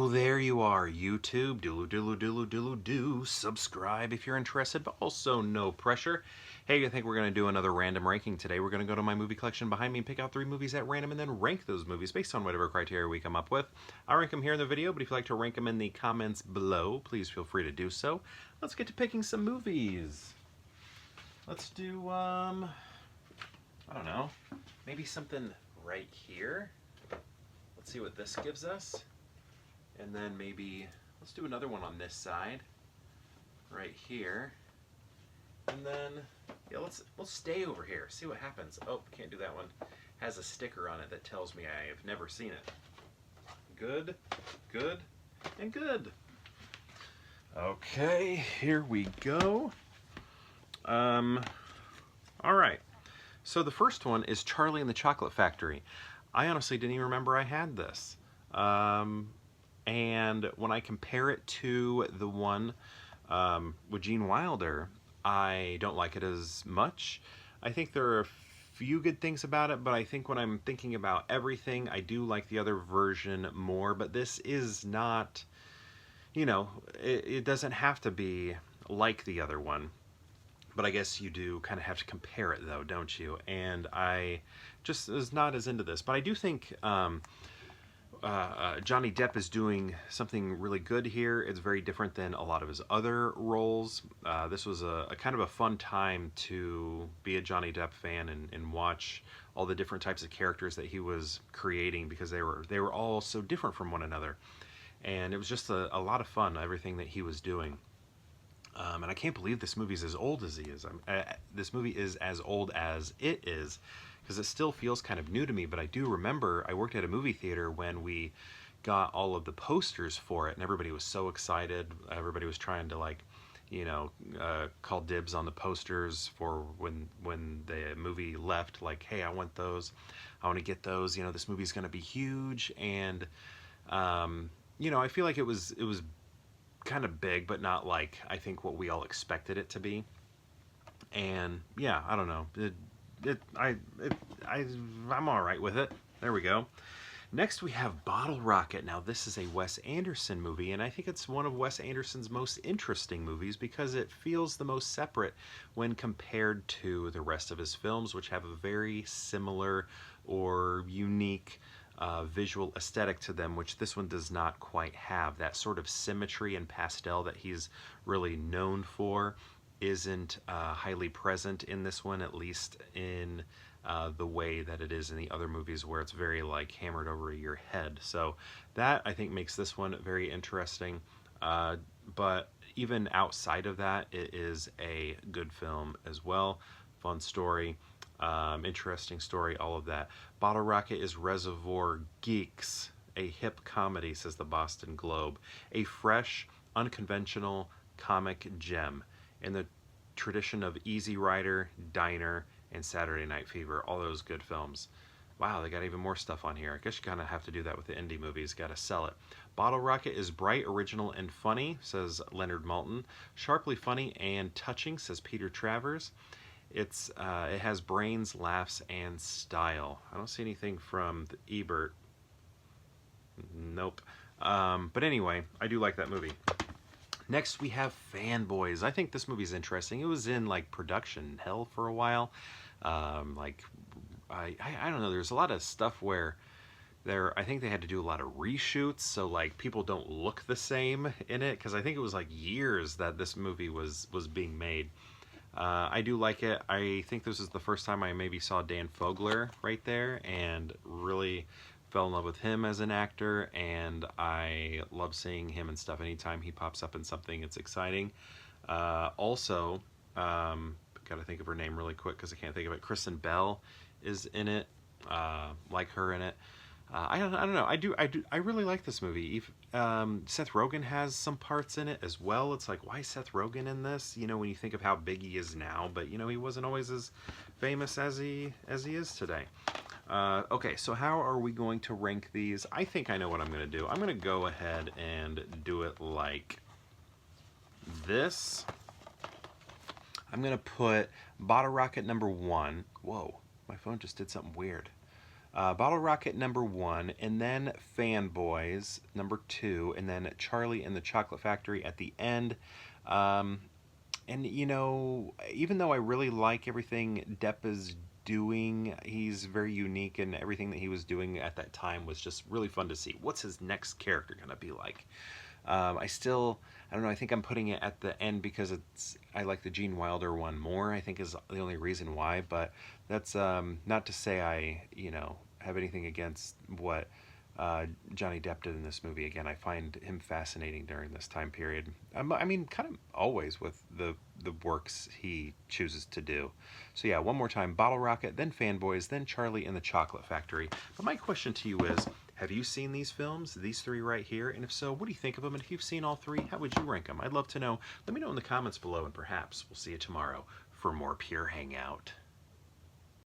Oh, there you are, YouTube. Do subscribe if you're interested, but also no pressure. Hey, I think we're going to do another random ranking today. We're going to go to my movie collection behind me and pick out 3 movies at random and then rank those movies based on whatever criteria we come up with. I'll rank them here in the video, but if you'd like to rank them in the comments below, please feel free to do so. Let's get to picking some movies. Let's do, I don't know, maybe something right here. Let's see what this gives us. And then maybe, let's do another one on this side, right here. And then, yeah, we'll stay over here, see what happens. Oh, can't do that one. Has a sticker on it that tells me I have never seen it. Good, good, and good. Okay, here we go. All right. So the first one is Charlie and the Chocolate Factory. I honestly didn't even remember I had this. And when I compare it to the one with Gene Wilder, I don't like it as much. I think there are a few good things about it, but I think when I'm thinking about everything, I do like the other version more. But this is not, you know, it doesn't have to be like the other one. But I guess you do kind of have to compare it, though, don't you? And I just was not as into this. But I do think Johnny Depp is doing something really good here. It's very different than a lot of his other roles. This was a kind of a fun time to be a Johnny Depp fan and watch all the different types of characters that he was creating, because they were all so different from one another. And it was just a lot of fun, everything that he was doing. And I can't believe this movie's as old as he is. This movie is as old as it is, because it still feels kind of new to me. But I do remember I worked at a movie theater when we got all of the posters for it, and everybody was so excited. Everybody was trying to, like, you know, call dibs on the posters for when the movie left. Like, hey, I want those. I want to get those. You know, this movie's going to be huge. And, you know, I feel like it was kind of big, but not like I think what we all expected it to be. And yeah, I don't know. I'm all right with it. There we go. Next we have Bottle Rocket. Now this is a Wes Anderson movie, and I think it's one of Wes Anderson's most interesting movies because it feels the most separate when compared to the rest of his films, which have a very similar or unique visual aesthetic to them, which this one does not quite have. That sort of symmetry and pastel that he's really known for isn't highly present in this one, at least in the way that it is in the other movies, where it's very like hammered over your head. So that, I think, makes this one very interesting. But even outside of that, it is a good film as well. Fun story. Interesting story, all of that. Bottle Rocket is Reservoir Geeks, a hip comedy, says the Boston Globe. A fresh, unconventional comic gem in the tradition of Easy Rider, Diner, and Saturday Night Fever. All those good films. Wow, they got even more stuff on here. I guess you kind of have to do that with the indie movies. Got to sell it. Bottle Rocket is bright, original, and funny, says Leonard Maltin. Sharply funny and touching, says Peter Travers. It has brains, laughs, and style. I don't see anything from the Ebert. Nope. But anyway, I do like that movie. Next we have Fanboys. I think this movie's interesting. It was in like production hell for a while. Like I don't know. There's a lot of stuff where I think they had to do a lot of reshoots, so like people don't look the same in it, because I think it was like years that this movie was being made. I do like it. I think this is the first time I maybe saw Dan Fogler right there, and really fell in love with him as an actor, and I love seeing him and stuff. Anytime he pops up in something, it's exciting. Also, gotta think of her name really quick because I can't think of it. Kristen Bell is in it. Like her in it. I don't know. I really like this movie. Seth Rogen has some parts in it as well. It's like, why is Seth Rogen in this? You know, when you think of how big he is now, but you know, he wasn't always as famous as he is today. Okay, so how are we going to rank these? I think I know what I'm going to do. I'm going to go ahead and do it like this. I'm going to put Bottle Rocket number 1. Whoa, my phone just did something weird. Bottle Rocket number 1, and then Fanboys number 2, and then Charlie and the Chocolate Factory at the end. Um, and even though I really like everything Depp is doing, he's very unique, and everything that he was doing at that time was just really fun to see. What's his next character gonna be like? I don't know. I think I'm putting it at the end because I like the Gene Wilder one more. I think is the only reason why. But that's not to say I have anything against what Johnny Depp did in this movie. Again, I find him fascinating during this time period. I mean, kind of always with the works he chooses to do. So yeah, one more time: Bottle Rocket, then Fanboys, then Charlie and the Chocolate Factory. But my question to you is: have you seen these films, these three right here? And if so, what do you think of them? And if you've seen all three, how would you rank them? I'd love to know. Let me know in the comments below, and perhaps we'll see you tomorrow for more Pure Hangout.